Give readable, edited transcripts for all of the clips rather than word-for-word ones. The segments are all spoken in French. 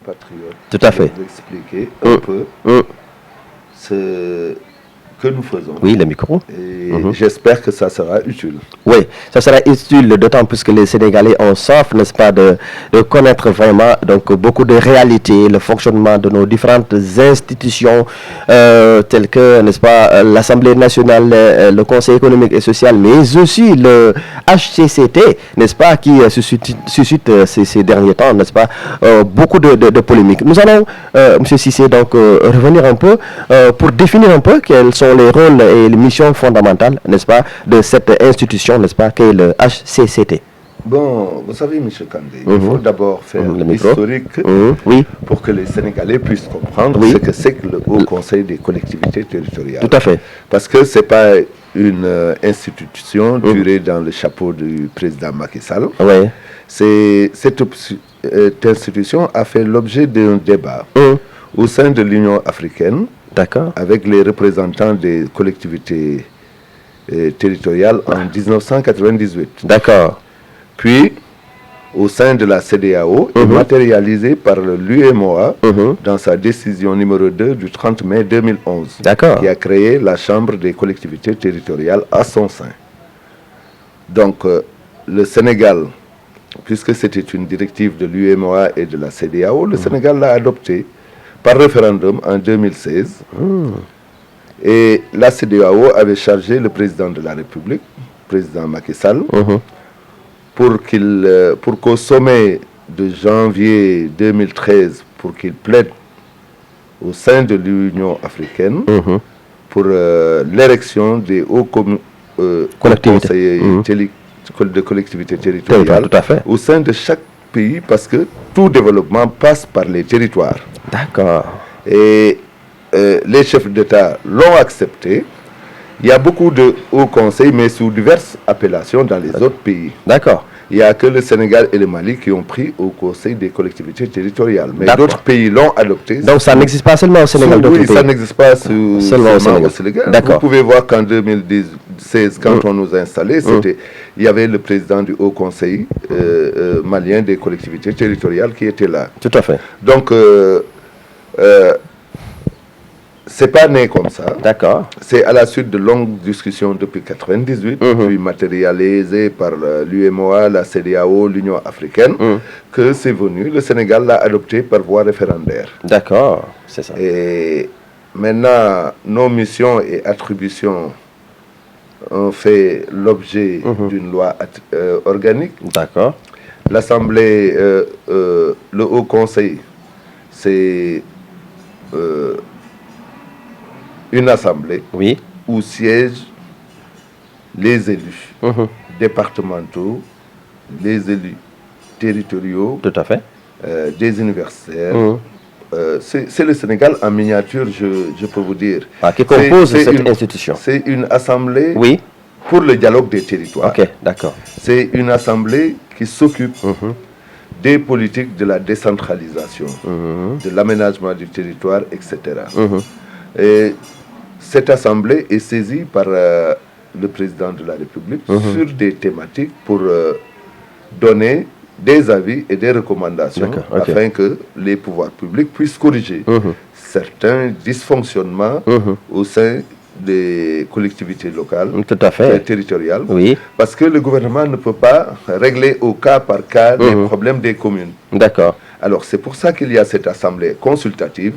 patriotes, Tout à fait. vous expliquer un peu ce que nous faisons. Oui, le micro. Et j'espère que ça sera utile. Oui, ça sera utile, d'autant plus que les Sénégalais ont soif, n'est-ce pas, de connaître vraiment donc, beaucoup de réalités, le fonctionnement de nos différentes institutions, telles que, n'est-ce pas, l'Assemblée nationale, le Conseil économique et social, mais aussi le HCCT, n'est-ce pas, qui suscite ces derniers temps, n'est-ce pas, beaucoup de polémiques. Nous allons, M. Cissé, donc, revenir un peu pour définir un peu quels sont les rôles et les missions fondamentales, n'est-ce pas, de cette institution, n'est-ce pas, qu'est le HCCT. Bon, vous savez, M. Kandé, il faut d'abord faire l'historique pour que les Sénégalais puissent comprendre ce que c'est que le Haut Conseil des collectivités territoriales. Tout à fait. Parce que ce n'est pas une institution durée dans le chapeau du président Macky Sall. Cette institution a fait l'objet d'un débat au sein de l'Union africaine, avec les représentants des collectivités territoriales en 1998. D'accord. Puis, au sein de la CEDEAO, et matérialisé par l'UEMOA dans sa décision numéro 2 du 30 mai 2011, qui a créé la Chambre des collectivités territoriales à son sein. Donc, le Sénégal, puisque c'était une directive de l'UEMOA et de la CEDEAO, le Sénégal l'a adopté par référendum en 2016. Et la CEDEAO avait chargé le président de la République, le président Macky Sall, pour qu'au sommet de janvier 2013, pour qu'il plaide au sein de l'Union africaine pour l'érection des hauts conseillers de collectivités territoriales au sein de chaque pays, parce que tout développement passe par les territoires. D'accord. Et les chefs d'État l'ont accepté. Il y a beaucoup de hauts conseils, mais sous diverses appellations dans les autres pays. D'accord. Il n'y a que le Sénégal et le Mali qui ont pris au Conseil des collectivités territoriales. Mais d'autres pays l'ont adopté. Donc ça n'exixte pas seulement au Sénégal, oui, ça n'existe pas seulement au Sénégal. Vous pouvez voir qu'en 2016, quand on nous a installés, il y avait le président du Haut Conseil malien des collectivités territoriales qui était là. Tout à fait. Donc, c'est pas né comme ça. D'accord. C'est à la suite de longues discussions depuis 1998, puis matérialisé par l'UEMOA, la CEDEAO, l'Union africaine, que c'est venu. Le Sénégal l'a adopté par voie référendaire. D'accord, c'est ça. Et maintenant, nos missions et attributions ont fait l'objet d'une loi organique. D'accord. L'Assemblée, le Haut Conseil, c'est une assemblée où siègent les élus départementaux, les élus territoriaux, des universitaires. C'est le Sénégal en miniature, je peux vous dire. Qui compose cette institution. C'est une assemblée pour le dialogue des territoires. Ok, d'accord. C'est une assemblée qui s'occupe des politiques de la décentralisation, de l'aménagement du territoire, etc. Et cette assemblée est saisie par le président de la République sur des thématiques pour donner des avis et des recommandations afin que les pouvoirs publics puissent corriger certains dysfonctionnements au sein des collectivités locales, territoriales, parce que le gouvernement ne peut pas régler au cas par cas les problèmes des communes. D'accord. Alors c'est pour ça qu'il y a cette assemblée consultative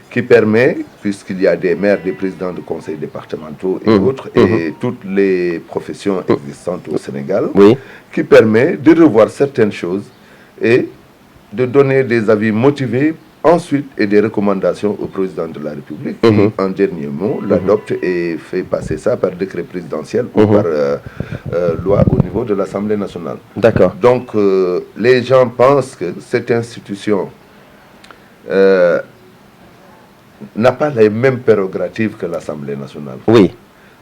qui permet, puisqu'il y a des maires, des présidents de conseils départementaux et autres, et toutes les professions existantes au Sénégal, qui permet de revoir certaines choses et de donner des avis motivés ensuite et des recommandations au président de la République qui, en dernier mot, l'adopte et fait passer ça par décret présidentiel ou par loi au niveau de l'Assemblée nationale. D'accord. Donc, les gens pensent que cette institution n'a pas les mêmes prérogatives que l'Assemblée nationale. Oui.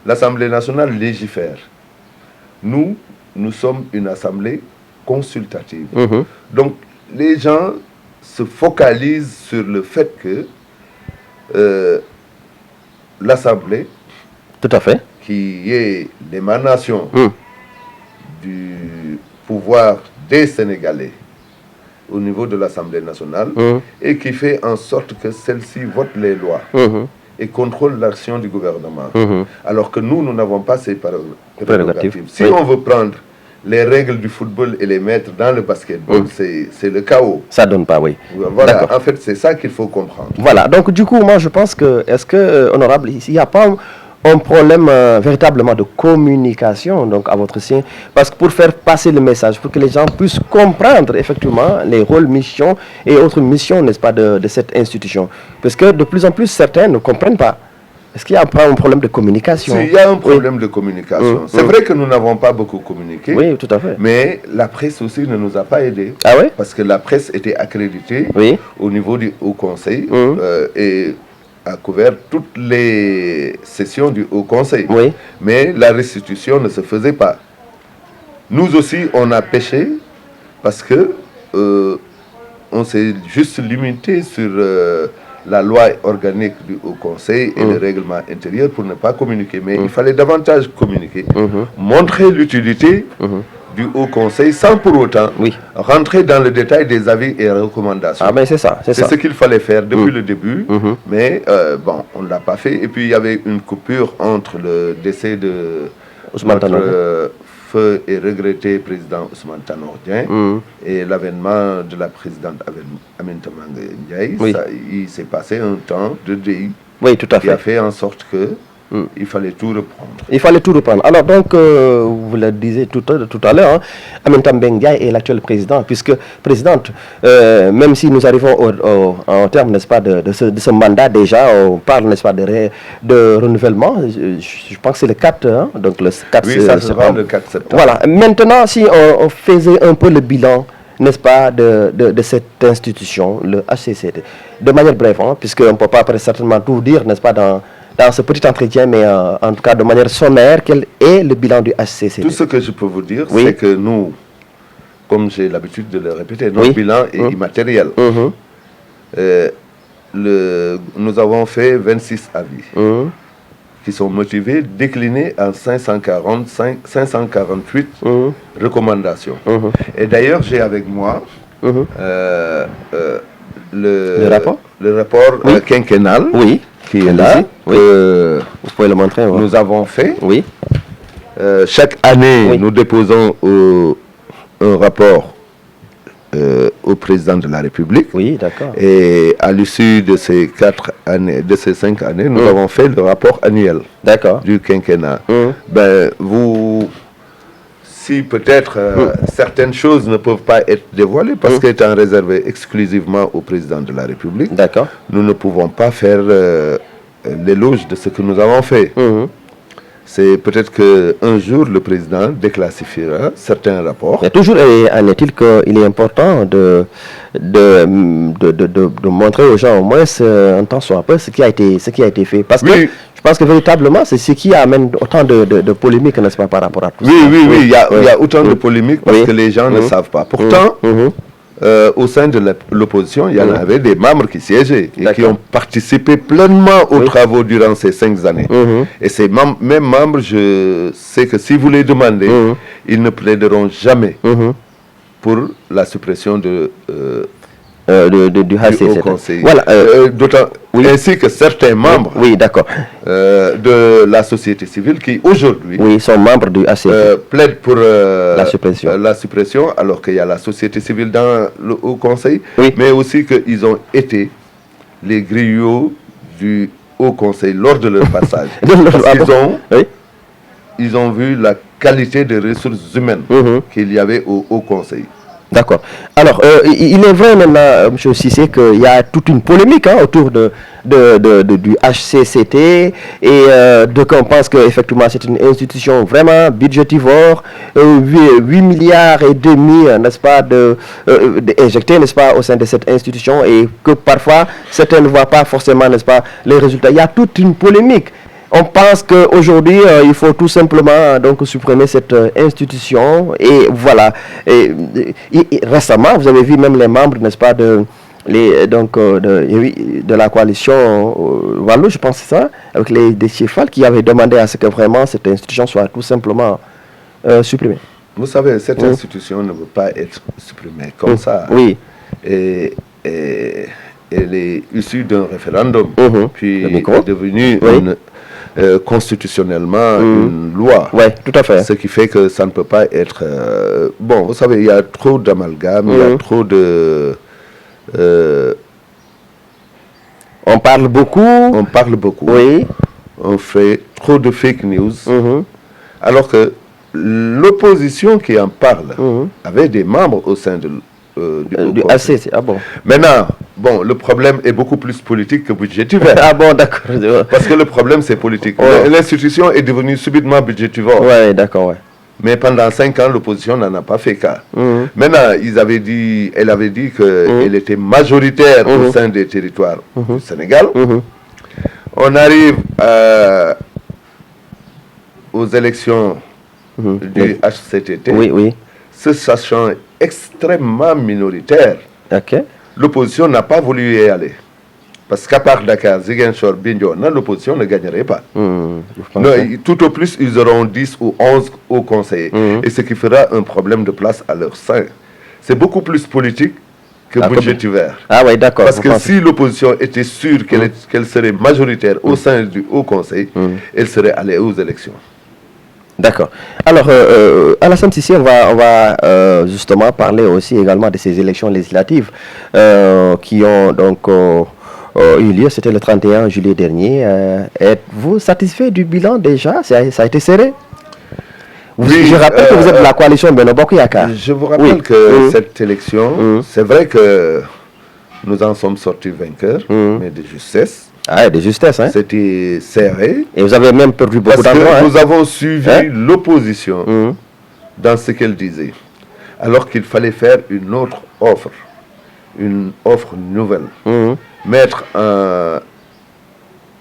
L'Assemblée nationale légifère. Nous sommes une assemblée consultative. Donc, les gens se focalisent sur le fait que l'Assemblée, qui est l'émanation du pouvoir des Sénégalais au niveau de l'Assemblée nationale et qui fait en sorte que celle-ci vote les lois et contrôle l'action du gouvernement. Alors que nous n'avons pas ces prérogatives. Si on veut prendre les règles du football et les mettre dans le basketball, c'est le chaos. Ça donne pas, oui. Voilà, en fait, c'est ça qu'il faut comprendre. Voilà, donc du coup, moi je pense que, est-ce que, honorable, il n'y a pas un problème véritablement de communication donc à votre sein, parce que pour faire passer le message, pour que les gens puissent comprendre effectivement les rôles, missions et autres missions, n'est-ce pas, de cette institution, parce que de plus en plus certains ne comprennent pas. Est-ce qu'il y a pas un problème de communication? Il y a un problème de communication. C'est vrai que nous n'avons pas beaucoup communiqué. Oui, tout à fait. Mais la presse aussi ne nous a pas aidés. Ah oui? Parce que la presse était accréditée au niveau du Haut Conseil et a couvert toutes les sessions du Haut Conseil. Mais la restitution ne se faisait pas. Nous aussi, on a péché parce que on s'est juste limité sur la loi organique du Haut Conseil et le règlement intérieur pour ne pas communiquer. Mais il fallait davantage communiquer, montrer l'utilité du Haut Conseil sans pour autant rentrer dans le détail des avis et recommandations. Ah ben c'est ça, c'est ça. C'est ce qu'il fallait faire depuis le début, mais bon, on ne l'a pas fait. Et puis il y avait une coupure entre le décès de notre feu et regretté président Ousmane Tanor Dieng et l'avènement de la présidente Aminata Mbengue Ndiaye. Il s'est passé un temps de deuil qui a fait en sorte que il fallait tout reprendre. Il fallait tout reprendre. Alors donc, vous le disiez tout à l'heure, Aminata Mbengue Ndiaye est l'actuelle présidente, puisque présidente, même si nous arrivons au terme, n'est-ce pas, de ce mandat déjà, on parle, n'est-ce pas, de renouvellement, je pense que c'est le 4, donc le 4 septembre. Oui, ça sera le 4 septembre. Voilà. Maintenant, si on faisait un peu le bilan, n'est-ce pas, de cette institution, le HCCT, de manière brève, puisqu'on ne peut pas certainement tout dire, n'est-ce pas, dans ce petit entretien, mais en tout cas de manière sommaire, quel est le bilan du HCCT? Tout ce que je peux vous dire, c'est que nous, comme j'ai l'habitude de le répéter, notre bilan est immatériel. Nous avons fait 26 avis qui sont motivés, déclinés en 548 recommandations. Et d'ailleurs, j'ai avec moi le rapport quinquennal qui est là, vous pouvez le montrer. Nous avons fait. Chaque année, nous déposons un rapport au président de la République. Oui, d'accord. Et à l'issue de ces 5 années, nous avons fait le rapport annuel du quinquennat. Ben, si peut-être certaines choses ne peuvent pas être dévoilées parce qu'étant réservées exclusivement au président de la République, nous ne pouvons pas faire l'éloge de ce que nous avons fait. C'est peut-être qu'un jour, le président déclassifiera certains rapports. Mais toujours, en est-il qu'il est important de montrer aux gens, au moins, un temps soit peu, ce qui a été fait. Parce que je pense que véritablement, c'est ce qui amène autant de polémiques, n'est-ce pas, par rapport à tout ça. Oui, il y a autant de polémiques parce que les gens ne savent pas. Pourtant, au sein de l'opposition, il y en avait des membres qui siégeaient et qui ont participé pleinement aux travaux durant ces 5 années. Et ces mêmes membres, je sais que si vous les demandez, ils ne plaideront jamais pour la suppression du Haut Conseil. Voilà, ainsi que certains membres de la société civile qui aujourd'hui sont membres du HCCT plaident pour la suppression, alors qu'il y a la société civile dans le Haut Conseil, mais aussi qu'ils ont été les griots du Haut Conseil lors de leur passage. Parce ils ont vu la qualité des ressources humaines qu'il y avait au Haut Conseil. D'accord. Alors, il est vrai maintenant, M. Cissé, qu'il y a toute une polémique autour du HCCT et qu'on pense qu'effectivement c'est une institution vraiment budgétivore, 8 milliards et demi, n'est-ce pas, injectés, n'est-ce pas, au sein de cette institution et que parfois certains ne voient pas forcément, n'est-ce pas, les résultats. Il y a toute une polémique. On pense qu'aujourd'hui, il faut tout simplement donc supprimer cette institution. Et voilà. Et récemment, vous avez vu même les membres, n'est-ce pas, de la coalition Wallo, je pense que c'est ça, avec les Déthié-Fall, qui avaient demandé à ce que vraiment cette institution soit tout simplement supprimée. Vous savez, cette institution ne veut pas être supprimée comme ça. elle est issue d'un référendum, puis est devenue constitutionnellement une loi. Oui, tout à fait. Ce qui fait que ça ne peut pas être... bon, vous savez, il y a trop d'amalgame, il y a trop de... on parle beaucoup. On parle beaucoup. Oui. On fait trop de fake news. Alors que l'opposition qui en parle avait des membres au sein du ACC. Ah bon. Maintenant, bon, le problème est beaucoup plus politique que budgétivore. Ah bon, d'accord. Parce que le problème, c'est politique. L'institution est devenue subitement budgétivore. Oui, d'accord, ouais. Mais pendant 5 ans, l'opposition n'en a pas fait cas. Maintenant, elle avait dit qu'elle était majoritaire au sein des territoires du Sénégal. On arrive aux élections du HCTT. Oui, oui. Se sachant extrêmement minoritaire, l'opposition n'a pas voulu y aller. Parce qu'à part Dakar, Ziguinchor, Bignona, l'opposition ne gagnerait pas. Non, tout au plus, ils auront 10 ou 11 hauts conseillers. Et ce qui fera un problème de place à leur sein. C'est beaucoup plus politique que budgétivore. Ah oui, d'accord. Parce que si l'opposition était sûre qu'elle serait majoritaire au sein du haut conseil, elle serait allée aux élections. D'accord. Alors, Alassane Cissé, on va justement parler aussi également de ces élections législatives qui ont donc eu lieu. C'était le 31 juillet dernier. Êtes-vous satisfait du bilan déjà? Ça a été serré? Je rappelle que vous êtes de la coalition Benno Bokk Yakaar. Je vous rappelle que cette élection, c'est vrai que nous en sommes sortis vainqueurs, mais de justesse. Ah, de justesse, hein? C'était serré. Et vous avez même perdu beaucoup d'endroits. Parce que nous avons suivi l'opposition dans ce qu'elle disait. Alors qu'il fallait faire une autre offre, une offre nouvelle. Mettre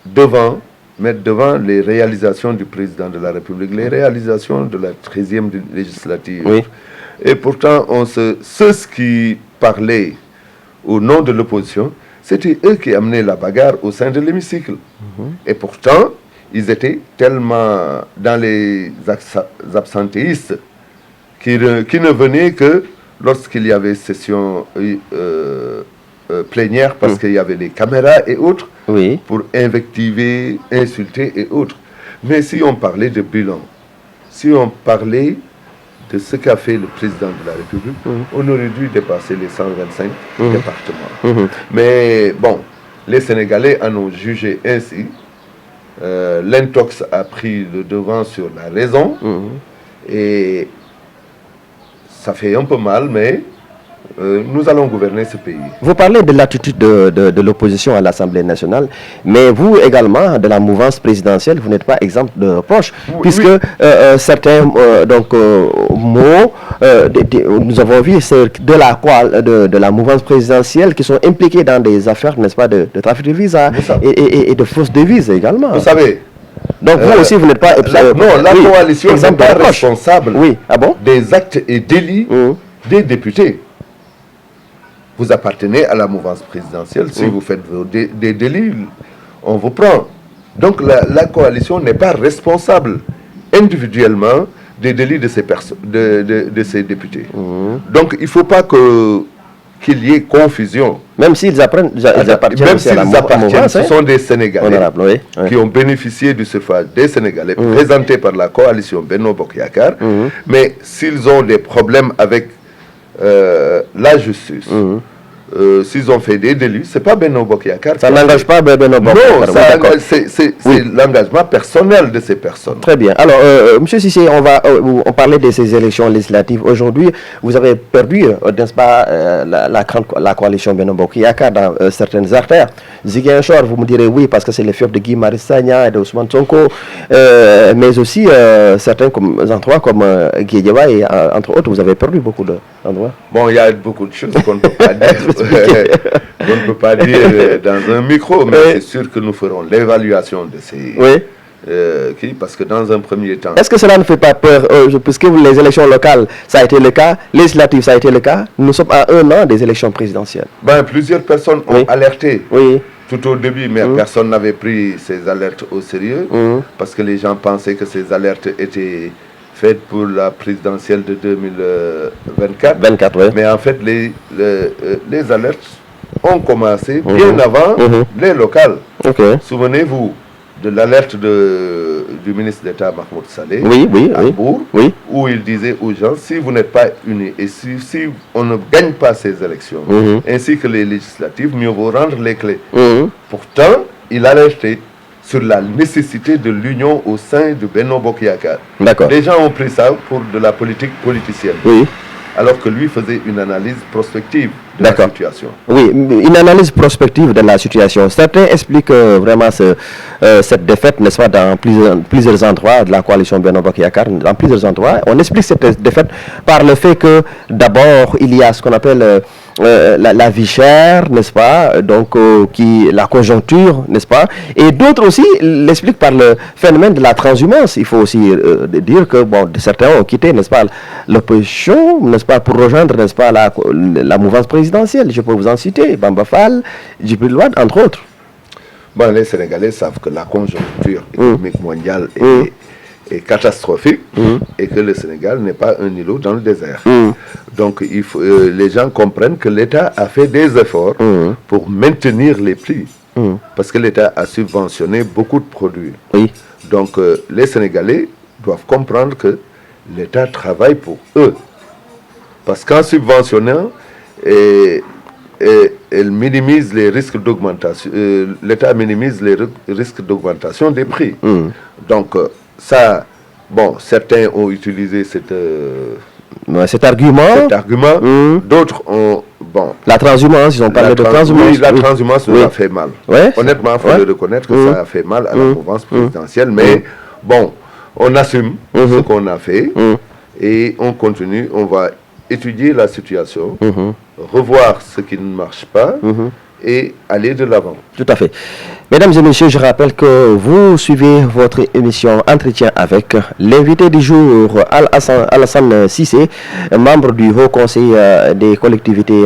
devant les réalisations du président de la République, les réalisations de la 13e législative. Et pourtant, ceux qui parlaient au nom de l'opposition, c'était eux qui amenaient la bagarre au sein de l'hémicycle. Et pourtant, ils étaient tellement dans les absentéistes qui ne venaient que lorsqu'il y avait session plénière, parce qu'il y avait les caméras et autres, pour invectiver, insulter et autres. Mais si on parlait de bilan, si on parlait de ce qu'a fait le président de la République, on aurait dû dépasser les 125 départements. Mais bon, les Sénégalais en ont jugé ainsi. L'intox a pris le devant sur la raison. Et ça fait un peu mal, mais nous allons gouverner ce pays. Vous parlez de l'attitude de l'opposition à l'Assemblée nationale, mais vous également, de la mouvance présidentielle, vous n'êtes pas exempt de reproches, puisque certains mots, nous avons vu, c'est de la mouvance présidentielle qui sont impliqués dans des affaires, n'est-ce pas, de trafic de visa et de fausses devises également. Vous savez. Donc vous aussi, vous n'êtes pas... non, la coalition n'est pas responsable des actes et délits des députés. Vous appartenez à la mouvance présidentielle. Si vous faites des délits, on vous prend. Donc la coalition n'est pas responsable individuellement des délits de ces députés. Donc il ne faut pas qu'il y ait confusion. Même s'ils appartiennent aussi à la mouvance, ce sont des Sénégalais qui ont bénéficié du suffrage des Sénégalais présentés par la coalition Benno Bokk Yakaar. Mais s'ils ont des problèmes avec la justice, s'ils ont fait des délits, c'est pas Benno Bokk Yakaar. Ça n'engage pas Benno Bokk Yakaar. Non, c'est l'engagement personnel de ces personnes. Très bien. Alors, M. Cissé, on parlait de ces élections législatives. Aujourd'hui, vous avez perdu, n'est-ce pas, la coalition Benno Bokk Yakaar dans certaines artères. Ziguinchor, vous me direz oui, parce que c'est le fief de Guy Marius Sagna et de Ousmane Sonko, mais aussi certains endroits comme Guédiawaye et entre autres, vous avez perdu beaucoup d'endroits. Bon, il y a beaucoup de choses qu'on ne peut pas dire. On ne peut pas dire dans un micro, mais c'est sûr que nous ferons l'évaluation de ces... parce que dans un premier temps... Est-ce que cela ne fait pas peur, puisque les élections locales, ça a été le cas, législatives, ça a été le cas, nous sommes à 1 an des élections présidentielles. Plusieurs personnes ont alerté tout au début, mais personne n'avait pris ces alertes au sérieux, parce que les gens pensaient que ces alertes étaient faite pour la présidentielle de 2024. 24, oui. Mais en fait, les alertes ont commencé bien avant les locales. Souvenez-vous de l'alerte du ministre d'État Mahmoud Saleh à Bourg, où il disait aux gens, si vous n'êtes pas unis et si on ne gagne pas ces élections, ainsi que les législatives, mieux vaut rendre les clés. Pourtant, il alertait sur la nécessité de l'union au sein de Benno Bokk Yakaar. Les gens ont pris ça pour de la politique politicienne. Alors que lui faisait une analyse prospective de la situation. Oui, une analyse prospective de la situation. Certains expliquent vraiment cette défaite, n'est-ce pas, dans plusieurs endroits de la coalition Benno Bokk Yakaar, dans plusieurs endroits. On explique cette défaite par le fait que, d'abord, il y a ce qu'on appelle la vie chère, n'est-ce pas, donc la conjoncture, n'est-ce pas, et d'autres aussi l'expliquent par le phénomène de la transhumance. Il faut aussi dire que, bon, certains ont quitté, n'est-ce pas, l'opposition, n'est-ce pas, pour rejoindre, n'est-ce pas, la mouvance présidentielle. Je peux vous en citer, Bamba Fall, Djibril Wade, entre autres. Bon, les Sénégalais savent que la conjoncture économique mondiale est catastrophique et que le Sénégal n'est pas un îlot dans le désert. Donc les gens comprennent que l'État a fait des efforts pour maintenir les prix parce que l'État a subventionné beaucoup de produits. Donc les Sénégalais doivent comprendre que l'État travaille pour eux. Parce qu'en subventionnant, elle minimise les risques d'augmentation. L'État minimise les risques d'augmentation des prix. Donc ça, bon, certains ont utilisé cet argument. D'autres ont, bon, la transhumance, ils ont parlé de transhumance. Oui, la transhumance nous a fait mal. Honnêtement, il faut le reconnaître que ça a fait mal à la mouvance présidentielle. Mais bon, on assume ce qu'on a fait et on continue. On va étudier la situation, revoir ce qui ne marche pas et aller de l'avant. Tout à fait. Mesdames et messieurs, je rappelle que vous suivez votre émission Entretien avec l'invité du jour, Alassane Cissé, membre du Haut Conseil des collectivités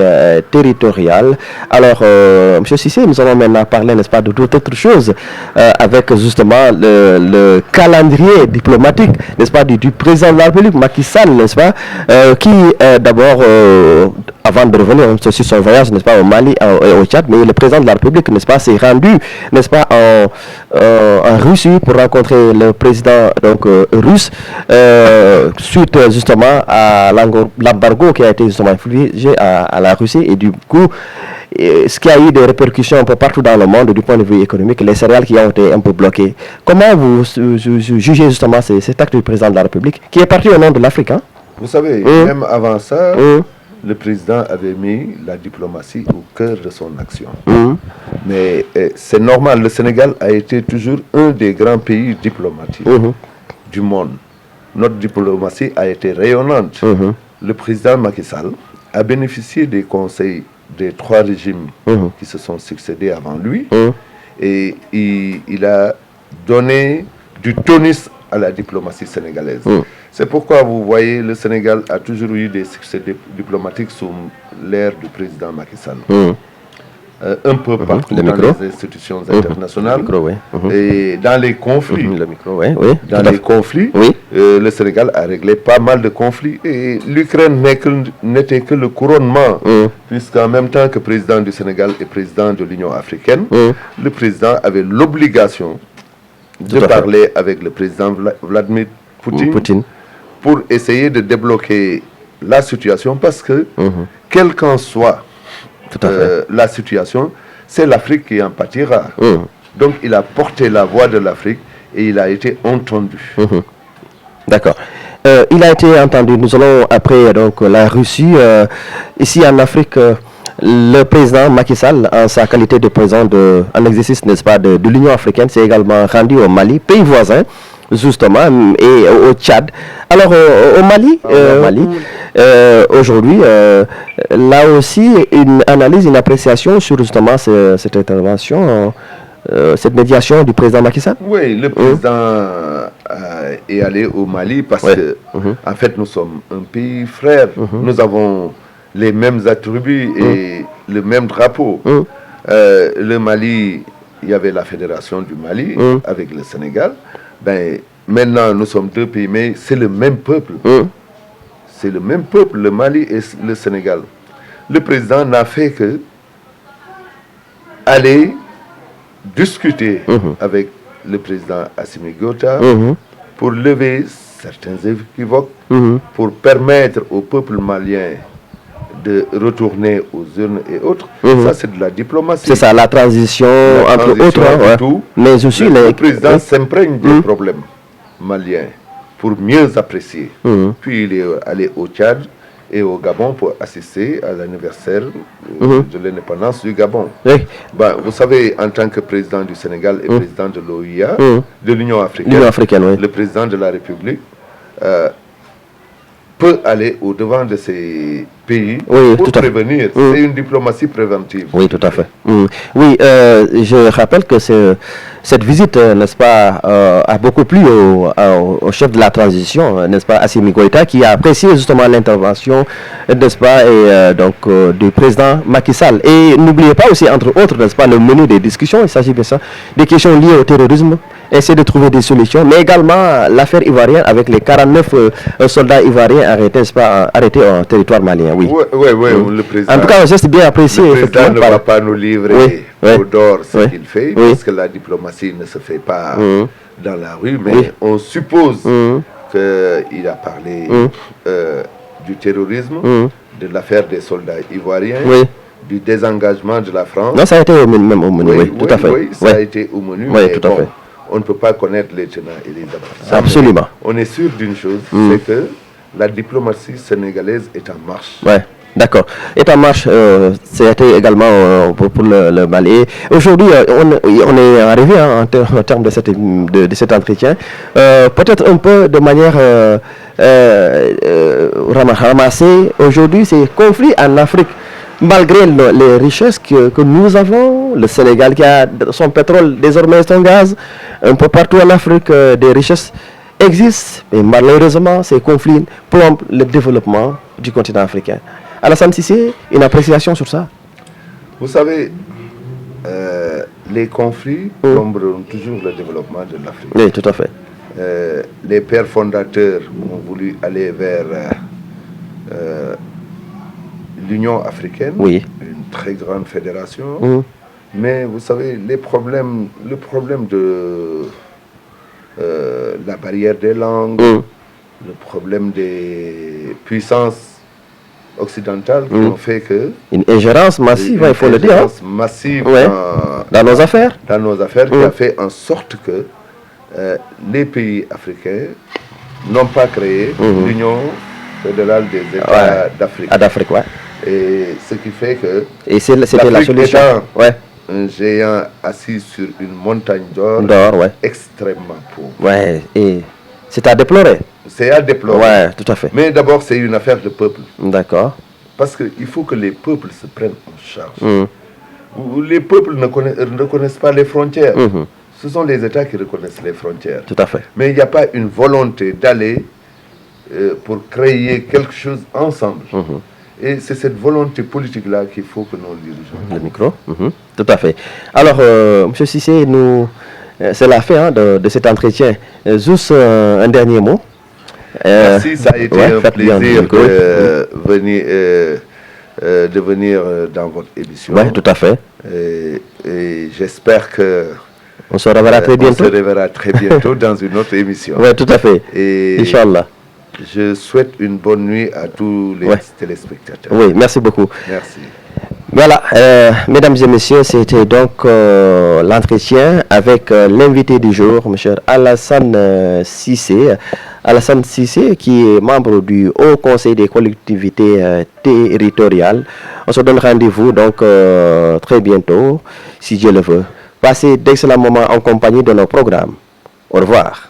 territoriales. Alors, M. Cissé, nous allons maintenant parler, n'est-ce pas, de toute autre chose, avec justement le calendrier diplomatique, n'est-ce pas, du président de la République, Macky Sall, n'est-ce pas, qui d'abord, avant de revenir sur son voyage, n'est-ce pas, au Mali et au Tchad, mais le président de la République, n'est-ce pas, s'est rendu, n'est-ce pas, en Russie pour rencontrer le président russe suite justement à l'embargo qui a été justement infligé à la Russie, et du coup ce qui a eu des répercussions un peu partout dans le monde du point de vue économique, les céréales qui ont été un peu bloquées. Comment vous jugez justement cet acte du président de la République qui est parti au nom de l'Afrique, hein? Vous savez, même avant ça, le président avait mis la diplomatie au cœur de son action. Mais c'est normal, le Sénégal a été toujours un des grands pays diplomatiques du monde. Notre diplomatie a été rayonnante. Le président Macky Sall a bénéficié des conseils des 3 régimes qui se sont succédés avant lui. Et il a donné du tonus à la diplomatie sénégalaise. C'est pourquoi vous voyez, le Sénégal a toujours eu des succès diplomatiques sous l'ère du président Macky Sall. Un peu partout dans les institutions internationales et dans les conflits. Dans les conflits, le Sénégal a réglé pas mal de conflits et l'Ukraine n'était que le couronnement, puisqu'en même temps que président du Sénégal et président de l'Union africaine, le président avait l'obligation de parler avec le président Vladimir Poutine pour essayer de débloquer la situation, parce que quelle qu'en soit la situation, c'est l'Afrique qui en pâtira. Donc il a porté la voix de l'Afrique et il a été entendu. D'accord. Il a été entendu. Nous allons après donc la Russie. Ici en Afrique, le président Macky Sall, en sa qualité de président en exercice, n'est-ce pas, de l'Union africaine, s'est également rendu au Mali, pays voisin, justement, et au Tchad. Alors, au Mali, aujourd'hui, là aussi, une analyse, une appréciation sur justement cette intervention, cette médiation du président Macky Sall. Oui, le président est allé au Mali parce que, en fait, nous sommes un pays frère. Nous avons les mêmes attributs et le même drapeau. Le Mali, il y avait la fédération du Mali avec le Sénégal. Ben, maintenant nous sommes deux pays, mais c'est le même peuple. C'est le même peuple, le Mali et le Sénégal. Le président n'a fait que aller discuter avec le président Assimi Goïta pour lever certains équivoques, pour permettre au peuple malien de retourner aux urnes et autres. Ça, c'est de la diplomatie. C'est ça, la transition, entre autres. Tout. Mais aussi le président s'imprègne des problèmes maliens pour mieux apprécier. Puis il est allé au Tchad et au Gabon pour assister à l'anniversaire de l'indépendance du Gabon. Vous savez, en tant que président du Sénégal et président de l'OIA, de l'Union africaine, le président de la République peut aller au-devant de ces pays pour prévenir. C'est une diplomatie préventive. Oui, tout à fait. Oui, je rappelle que cette visite, n'est-ce pas, a beaucoup plu au chef de la transition, n'est-ce pas, Assimi Goïta, qui a apprécié justement l'intervention, n'est-ce pas, et, donc, du président Macky Sall. Et n'oubliez pas aussi, entre autres, n'est-ce pas, le menu des discussions, il s'agit de ça, des questions liées au terrorisme, essayer de trouver des solutions, mais également l'affaire ivoirienne avec les 49 soldats ivoiriens arrêtés en territoire malien. Oui. Le président, en tout cas, un geste bien apprécié. Le président ne va pas nous livrer au dehors ce qu'il fait, parce que la diplomatie ne se fait pas dans la rue, mais on suppose qu'il a parlé du terrorisme, de l'affaire des soldats ivoiriens, du désengagement de la France. Non, ça a été même au menu, tout à fait. Oui, ça a été au menu, mais tout à fait. On ne peut pas connaître les tenants et les aboutissants. Absolument. On est sûr d'une chose, c'est que la diplomatie sénégalaise est en marche. D'accord. Est en marche, c'était également pour le Mali. Aujourd'hui, on est arrivé en termes de cet entretien. Peut-être un peu de manière ramassée. Aujourd'hui, c'est conflit en Afrique. Malgré les richesses que nous avons, le Sénégal qui a son pétrole, désormais son gaz, un peu partout en Afrique, des richesses existent, mais malheureusement, ces conflits plombent le développement du continent africain. Alassane Cissé, une appréciation sur ça? Vous savez, les conflits plomberont toujours le développement de l'Afrique. Oui, tout à fait. Les pères fondateurs ont voulu aller vers l'Union africaine, une très grande fédération, mais vous savez, le problème de la barrière des langues, le problème des puissances occidentales qui ont fait que... Une ingérence massive, il faut le dire. Massive dans nos affaires. Dans nos affaires, qui a fait en sorte que les pays africains n'ont pas créé l'Union fédérale des États d'Afrique. Et ce qui fait que c'était la solution. Un géant assis sur une montagne d'or extrêmement pauvre. Et c'est à déplorer. C'est à déplorer. Tout à fait. Mais d'abord, c'est une affaire de peuple. D'accord. Parce qu'il faut que les peuples se prennent en charge. Les peuples ne reconnaissent pas les frontières. Ce sont les États qui reconnaissent les frontières. Tout à fait. Mais il n'y a pas une volonté d'aller pour créer quelque chose ensemble. Et c'est cette volonté politique-là qu'il faut que nous dirigeons. Le micro. Tout à fait. Alors, M. Cissé, c'est la fin de cet entretien. Juste un dernier mot. Merci, ça a été un plaisir de venir dans votre émission. Oui, tout à fait. Et j'espère que... On se reverra très bientôt. On se reverra très bientôt dans une autre émission. Oui, tout à fait. Et Inch'Allah. Je souhaite une bonne nuit à tous les téléspectateurs. Oui, merci beaucoup. Merci. Voilà, mesdames et messieurs, c'était donc l'entretien avec l'invité du jour, M. Alassane Cissé. Alassane Cissé, qui est membre du Haut Conseil des collectivités territoriales. On se donne rendez-vous donc très bientôt, si Dieu le veut. Passez d'excellents moments en compagnie de nos programmes. Au revoir.